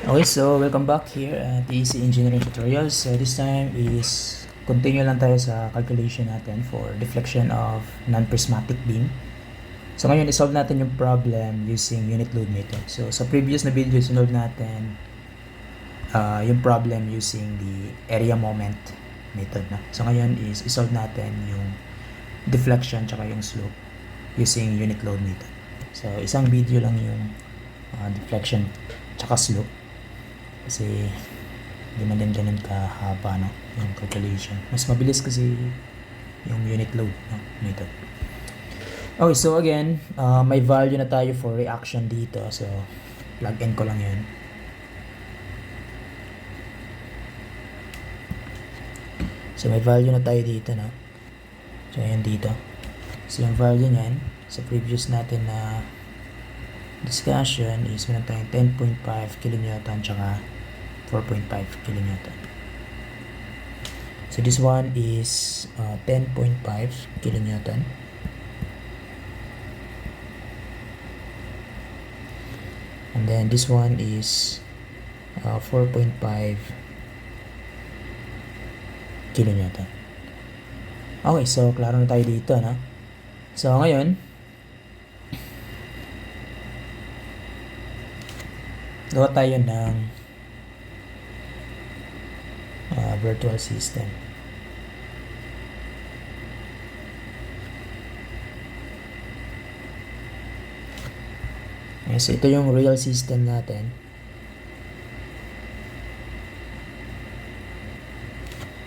Okay, so welcome back here at EC Engineering Tutorials. So this time is continue lang tayo sa calculation natin for deflection of non-prismatic beam. So ngayon, isolve natin yung problem using unit load method. So sa previous na video, sinolve natin yung problem using the area moment method. So ngayon is isolve natin yung deflection tsaka yung slope using unit load method. So isang video lang yung deflection tsaka slope. Kasi hindi man din ganun kahaba yung calculation. Mas mabilis kasi yung unit load method. Okay, so again, may value na tayo for reaction dito. So plug in ko lang yun. So may value na tayo dito, no? So ayan dito. So yung value niyan sa previous natin na discussion is meron tayong 10.5 kN tsaka 4.5 kN. So this one is 10.5 kN. And then this one is 4.5 kN. Okay, so klaro na tayo dito, no? So ngayon, gawa tayo ng virtual system. Okay, so ito yung real system natin.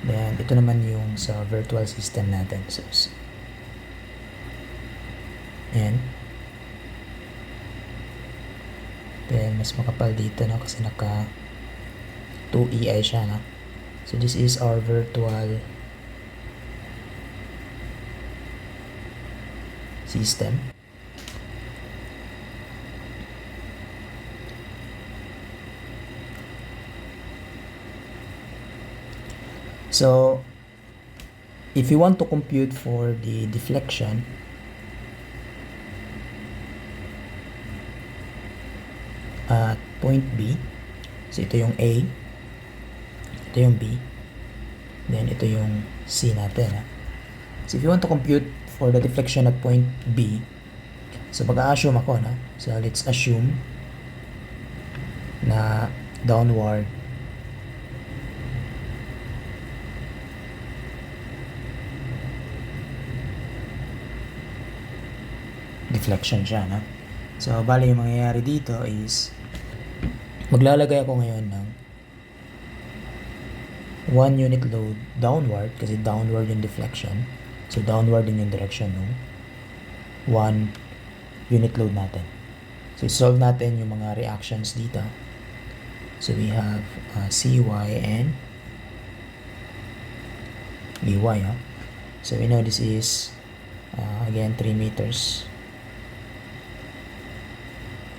Then ito naman yung sa virtual system natin. So ayan. Then mas makapal dito, no, kasi naka 2EI siya, no. So this is our virtual system. So if you want to compute for the deflection, at point B, so ito yung A, ito yung B, then ito yung C natin. So if you want to compute for the deflection at point B, so mag-a-assume ako, no? So let's assume na downward deflection siya, no? So bali yung mangyayari dito is maglalagay ako ngayon ng 1 unit load downward, kasi downward yung deflection. So downward din yung direction ng 1 unit load natin. So solve natin yung mga reactions dito. So we have CY and BY. So we know this is again 3 meters.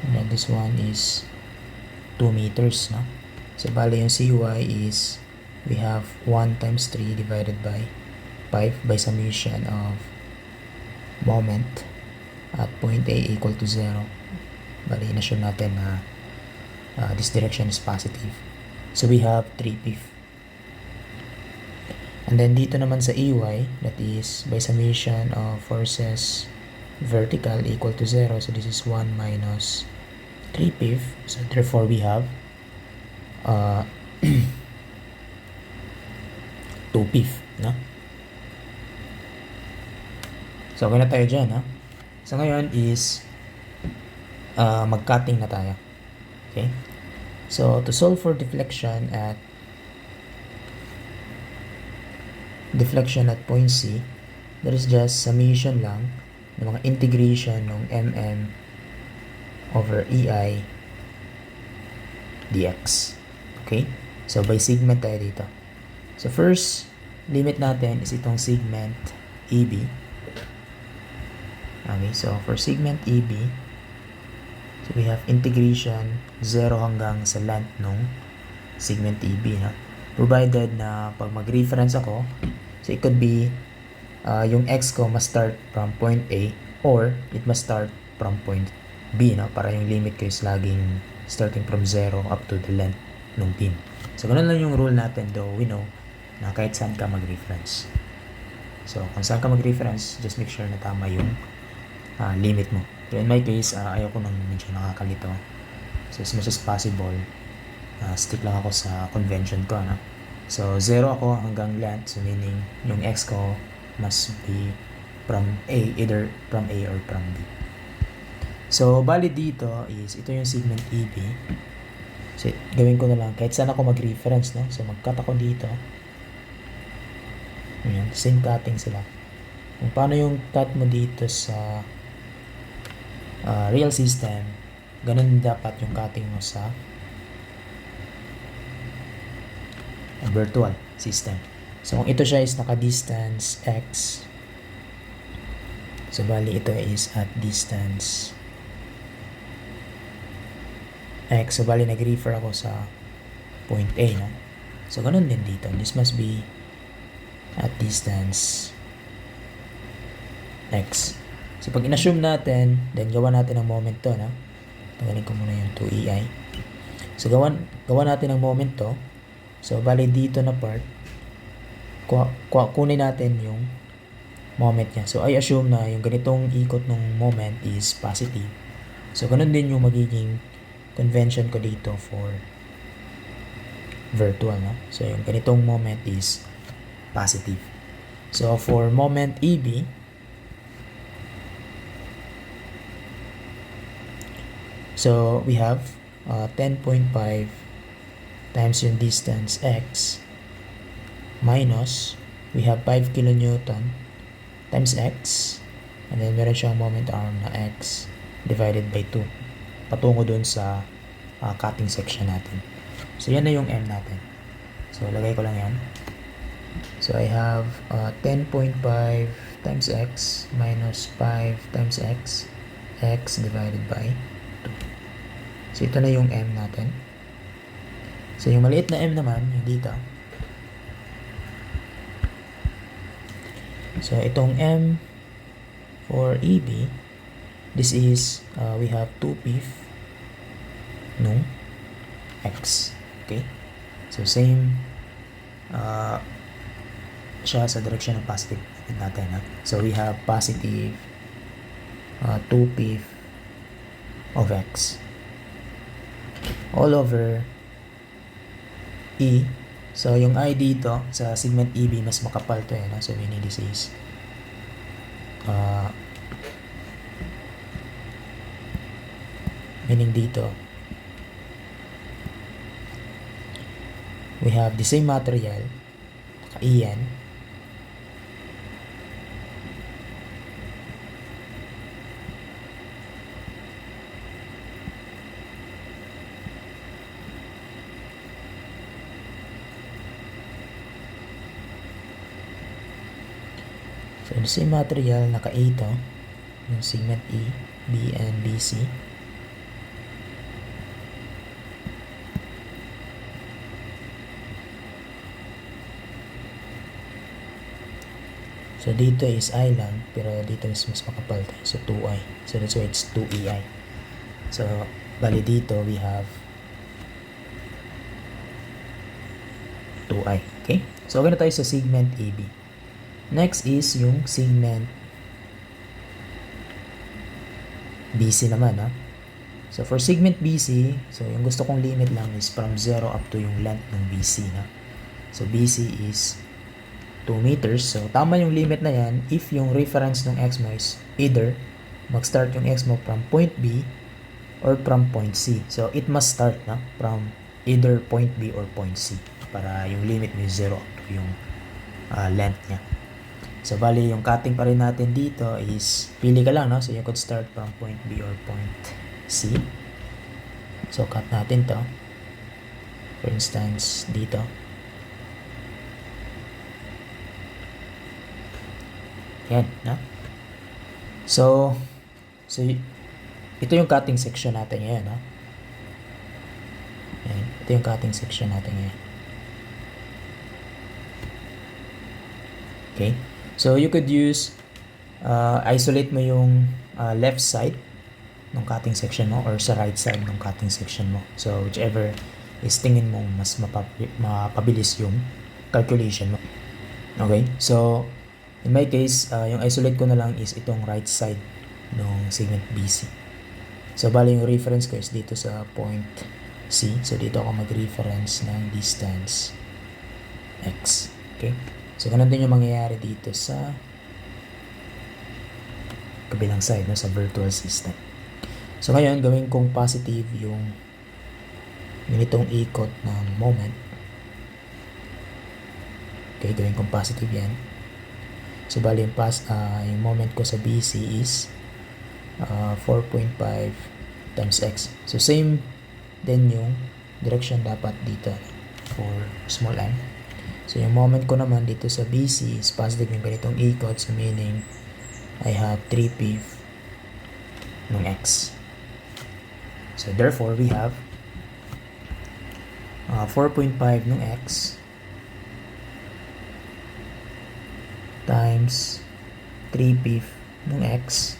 And then this one is 2 meters, no? So bali yung CY is we have 1 times 3 divided by 5 by summation of moment at point A equal to 0. Bali na-assume natin na this direction is positive. So we have 3p. And then dito naman sa EY, that is by summation of forces vertical equal to 0. So this is 1 minus 3p. So therefore we have 2p, no? So okay na tayo dyan, no? So ngayon is mag-cutting na tayo. Okay? So to solve for deflection at point C, there is just summation lang ng mga integration ng mm over EI dx. Okay? So by segment tayo dito. So first limit natin is itong segment EB. Okay, so for segment EB, so we have integration 0 hanggang sa length ng segment EB, no? Provided na pag mag-reference ako, so it could be yung x ko must start from point A or it must start from point B, no? Para yung limit ko is laging starting from 0 up to the length ng beam. So, ganun lang yung rule natin, though we know na kahit saan ka mag-reference. So, kung saan ka mag-reference, just make sure na tama yung limit mo. So, in my case, ayaw ko nang medyo nakakalito. So, as much as possible, stick lang ako sa convention ko, no? So, 0 ako hanggang length. So, meaning, yung x ko must be from A, either from A or from B. So, bali dito is, ito yung segment EB. So, gawin ko na lang, kahit saan ako mag-reference, no? So, mag-cut ako dito. Ayan, same cutting sila. Kung paano yung cut mo dito sa real system, ganun dapat yung cutting mo sa virtual system. So, kung ito siya is naka-distance x, so, bali ito is at distance x. So, bali nag-refer ako sa point A, no? So, ganun din dito. This must be at distance x. So, pag in-assume natin, then gawa natin ang moment to, no? Tanggalin ko muna yung 2EI. So, gawa natin ang moment to. So, bali dito na part, kunin natin yung moment niya. So, I assume na yung ganitong ikot ng moment is positive. So, ganun din yung magiging convention ko dito for virtual, no? So, yung ganitong moment is positive. So, for moment EB, so, we have 10.5 times yung distance x minus, we have 5 kilonewton times x, and then meron siyang moment arm na x divided by 2 patungo dun sa cutting section natin. So, yan na yung M natin. So, lagay ko lang yan. So, I have 10.5 times x minus 5 times x divided by 2. So, ito na yung M natin. So, yung maliit na M naman, yung dito. So, itong M for EB, this is, we have 2p nung x. Okay? So, same siya sa direction ng positive natin. Ha? So, we have positive 2p of x all over E. So, yung I dito sa segment EB, mas makapal to eh. No? So, meaning this is meaning dito we have the same material, EN, so the same material, naka-A to, yung segment E, B, and BC. So, dito is I lang, pero dito is mas makapal tayo. So, 2I. So, that's why it's 2EI. So, bali dito, we have 2I. Okay? So, okay na tayo sa segment AB. Next is yung segment BC naman, ha? So, for segment BC, so, yung gusto kong limit lang is from 0 up to yung length ng BC, na. So, BC is 2 meters. So, tama yung limit na yan if yung reference ng x mo is either mag-start yung x mo from point B or from point C. So, it must start na from either point B or point C para yung limit mo is 0 up to yung length niya. So, bali yung cutting pa rin natin dito is pili ka lang, no? So, you could start from point B or point C. So, cut natin to. For instance, dito. Yan, no? So, ito yung cutting section natin ngayon, no? Yan, ito yung cutting section natin ngayon. Okay? So, you could use, isolate mo yung left side. ng cutting section mo or sa right side ng cutting section mo. So whichever is tingin mo mas mapabilis yung calculation mo. Okay, so in my case, yung isolate ko na lang is itong right side ng segment BC. So bali yung reference ko is dito sa point C. So dito ako mag-reference ng distance X. Okay, so ganun din yung mangyayari dito sa kabilang side, no, sa virtual system. So ngayon, gawin kong positive yung ganitong ikot ng moment. Okay, gawin kong positive yan. So bali yung moment ko sa BC is 4.5 times X. So same din yung direction dapat dito for small m. So yung moment ko naman dito sa BC is positive yung ganitong ikot. So meaning I have 3p ng X. So therefore we have 4.5 ng X times 3p ng X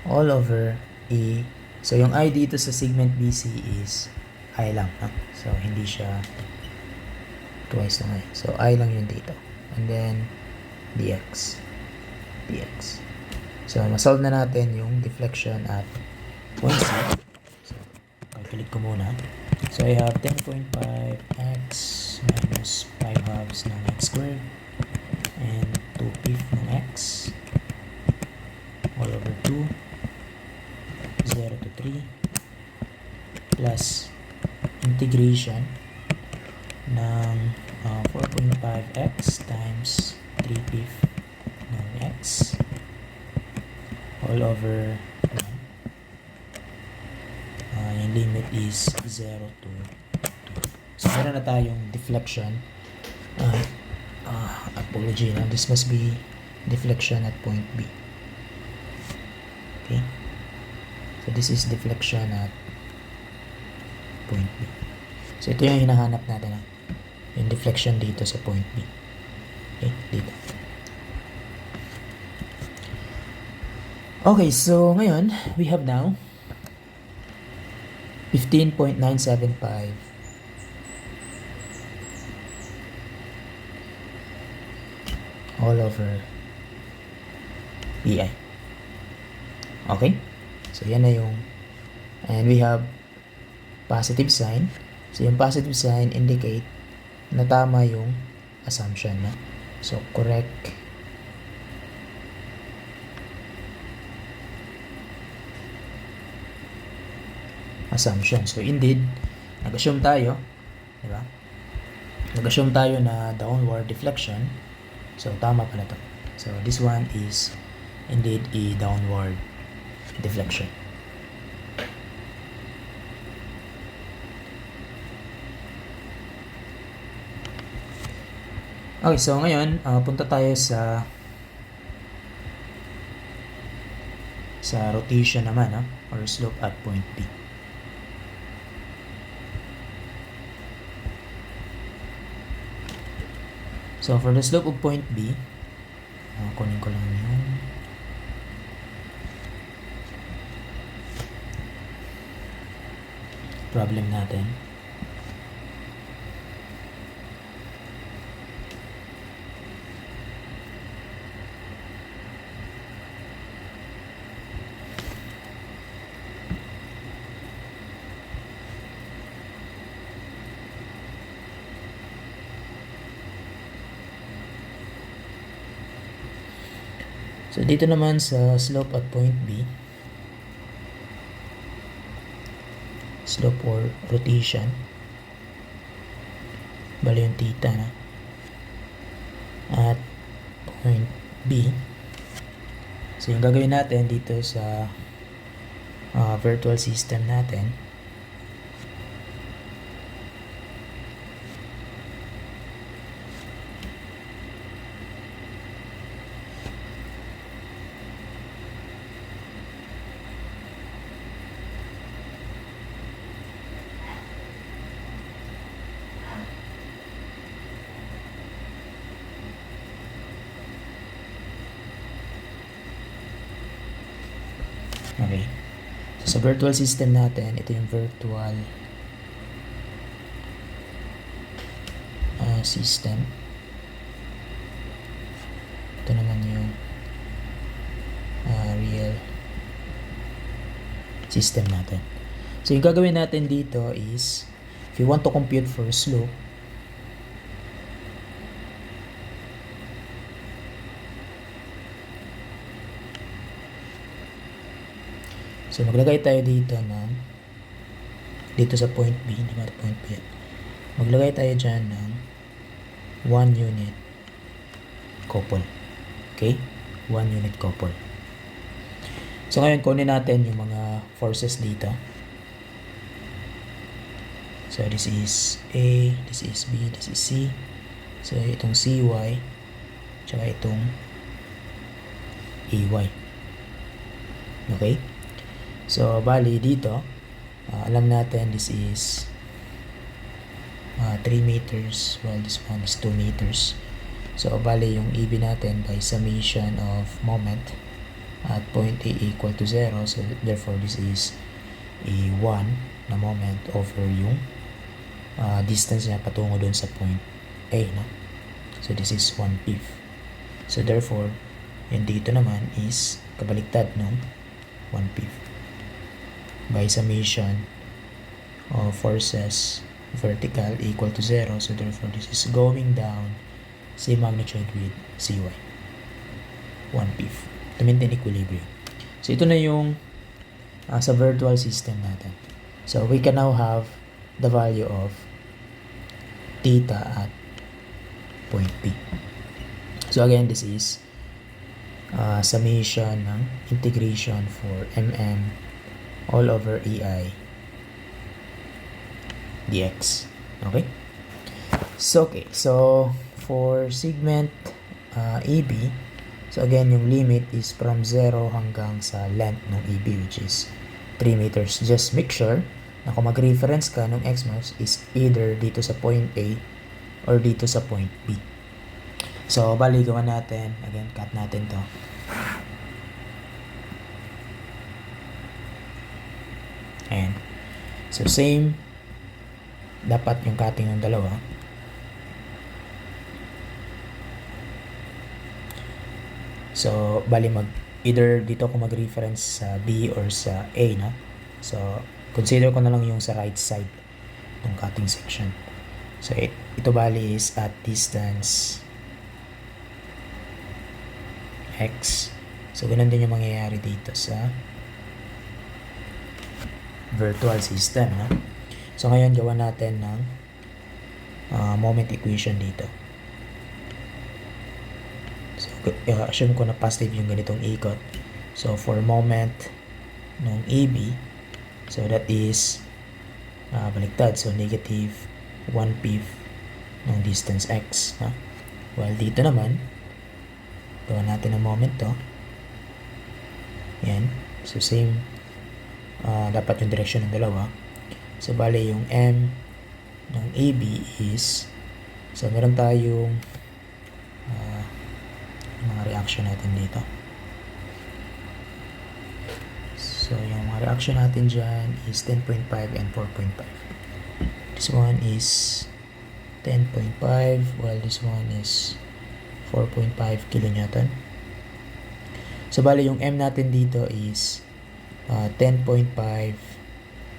all over E. So yung I dito sa segment BC is I lang, no? So hindi siya twice ng I. So I lang yun dito. And then dx. So masolve na natin yung deflection at point C. So calculate ko muna. So I have 10.5x minus 5 halves ng x squared and 2p ng x all over 2, 0 to 3 plus integration ng 4.5x times 3p ng x all over 1. Yung limit is 0 to 2. So meron na tayong deflection. Apology na. This must be deflection at point B. Okay. So this is deflection at point B. So ito yung hinahanap natin. Yung deflection dito sa point B. Okay, dito. Okay, so ngayon, we have now 15.975 all over EI. Okay? So yan na yung, and we have positive sign. So yung positive sign indicate na tama yung assumption, no? So correct assumption. So indeed, nag-assume tayo, di ba? Nag-assume tayo na downward deflection. So tama pala to. So this one is indeed a downward deflection. Okay, so ngayon punta tayo sa rotation naman, no? Or slope at point B. So for the slope of point B, kunin ko lang yung problem natin. So dito naman sa slope at point B, slope or rotation, bali yung theta na, at point B. So yung gagawin natin dito sa virtual system natin, sa virtual system natin, ito yung virtual system. Ito naman yung real system natin. So yung gagawin natin dito is, if you want to compute for slope, so maglagay tayo dito sa point B, hindi ba point B? Maglagay tayo dyan ng 1 unit couple. Okay? 1 unit couple. So ngayon, kunin natin yung mga forces dito. So this is A, this is B, this is C. So itong CY, tsaka itong AY. Okay? So bali dito, alam natin this is 3 meters, while this one is 2 meters. So bali yung EB natin by summation of moment at point A equal to 0. So therefore this is a 1 na moment over yung distance niya patungo dun sa point A, no? So this is 1 pf. So therefore, yung dito naman is kabaliktad ng 1 pf by summation of forces vertical equal to 0. So therefore this is going down same magnitude with CY, 1 pf, to maintain equilibrium. So ito na yung sa virtual system natin. So we can now have the value of theta at point P. So again, this is summation ng integration for all over EI dx. Okay? So for segment AB, so again, yung limit is from 0 hanggang sa length ng AB, which is 3 meters. Just make sure na kung mag-reference ka ng xmas is either dito sa point A or dito sa point B. So, bali, gawa natin. Again, cut natin to. Ayan. So, same. Dapat yung cutting ng dalawa. So, bali, either dito ako mag-reference sa B or sa A, no? So, consider ko na lang yung sa right side ng cutting section. So, ito bali is at distance x. So, ganun din yung mangyayari dito sa virtual system, no? So, ngayon, gawa natin ng moment equation dito. So, assume ko na positive yung ganitong ikot. So, for moment ng AB, so that is baliktad. So, negative 1 pf ng distance x. No? While dito naman, gawa natin ang moment to. Yan. So, same. Dapat yung direction ng dalawa. So, bali yung M ng AB is, so, meron tayong mga reaction natin dito. So, yung mga reaction natin dyan is 10.5 and 4.5. This one is 10.5 while this one is 4.5 kilonewton. So, bali yung M natin dito is 10.5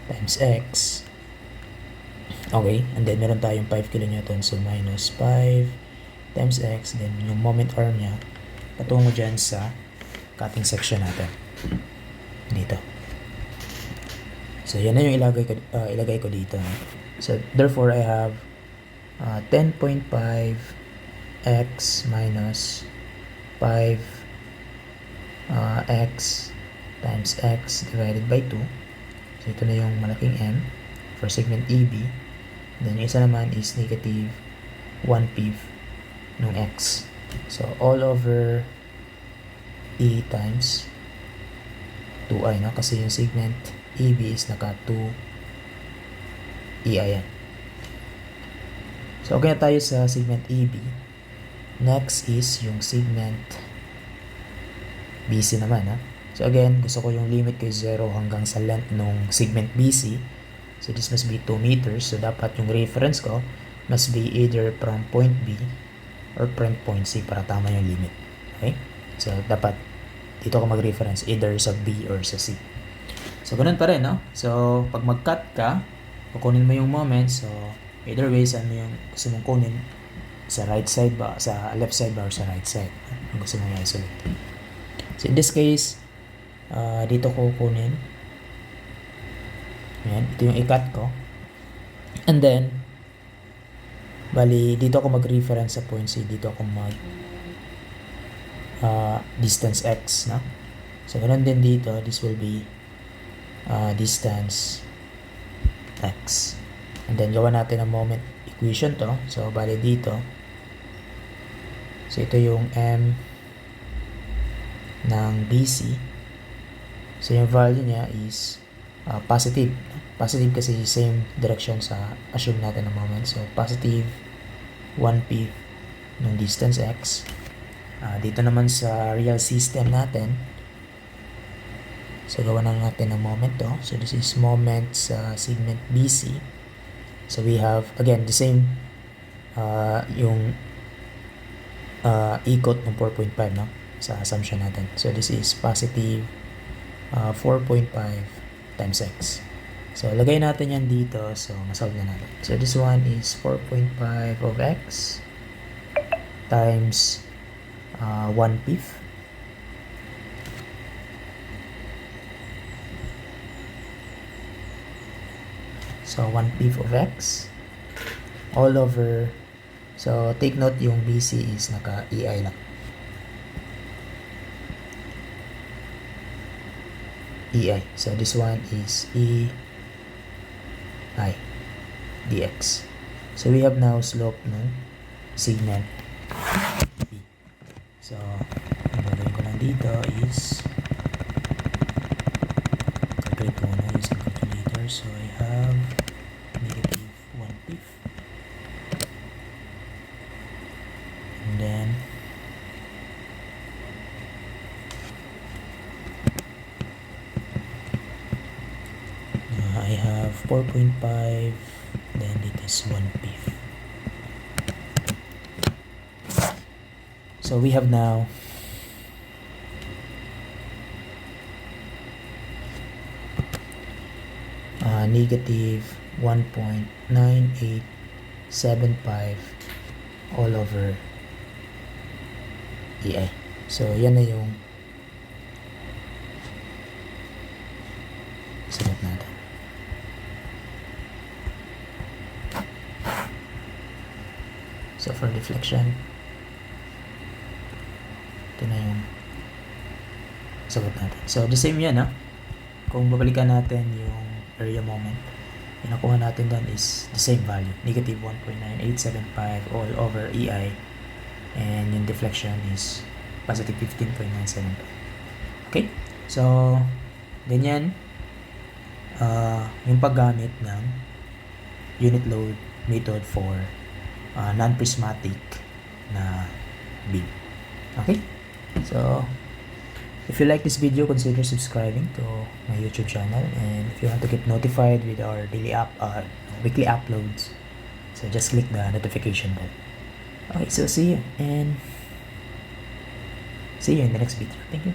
times X. Okay, and then meron tayong 5 kilonewton. So, minus 5 times X. Then, yung moment arm niya patungo dyan sa cutting section natin. Dito. So, yan na yung ilagay ko dito. So, therefore, I have 10.5 x minus 5 x times x divided by 2. So, ito na yung malaking M for segment AB. Then, yung isa naman is negative 1 pf ng x. So, all over E times 2i, no? Kasi yung segment AB is naka 2 EI yan. So, okay na tayo sa segment AB. Next is yung segment BC naman, ha? So again, gusto ko yung limit ko is 0 hanggang sa length ng segment BC. So this must be 2 meters. So dapat yung reference ko must be either from point B or from point C para tama yung limit. Okay? So dapat dito ko mag-reference either sa B or sa C. So ganun pa rin, no? So pag mag-cut ka, kukunin mo yung moment. So either way, saan mo yung gusto mong kunin, sa right side ba, sa left side ba, or sa right side, ang gusto mong i-isolate. So in this case, dito ko kunin. Ayan, ito yung i-cut ko. And then, bali, dito ako mag-reference sa point C. Dito ako mag distance X, no? So, ganun din dito. This will be distance X. And then, gawa natin ang moment equation to. So, bali dito. So, ito yung M ng BC. So, yung value niya is positive. Positive kasi same direction sa assume natin ng moment. So, positive 1p ng distance x. Dito naman sa real system natin, so gawa na natin ng moment to. So, this is moment sa segment BC. So, we have, again, the same yung ikot ng 4.5, no? Sa assumption natin. So, this is positive 4.5 times x. So, lagay natin yan dito. So, masolve na natin. So, this one is 4.5 of x times 1/5. So, 1/5 of x all over. So, take note yung BC is naka-EI lang. EI. So, this one is EI dx. So, we have now slope ng segment B. So, ang gagawin ko lang dito is calculate ko muna using calculator. So, I have negative 1/5. And then, I have 4.5, then it is 1/5. So we have now negative 1.9875 all over EI. So yan na yung sagot natin. So for deflection, ito na yung sagot natin. So the same yan, ha? Kung babalikan natin yung area moment, yung nakuha natin doon is the same value, negative 1.9875 all over EI, and yung deflection is positive 15.975. Okay? So ganyan yung paggamit ng unit load method for non-prismatic na beam. Okay? So, if you like this video, consider subscribing to my YouTube channel, and if you want to get notified with our weekly uploads, so just click the notification bell. Okay, so see you in the next video. Thank you.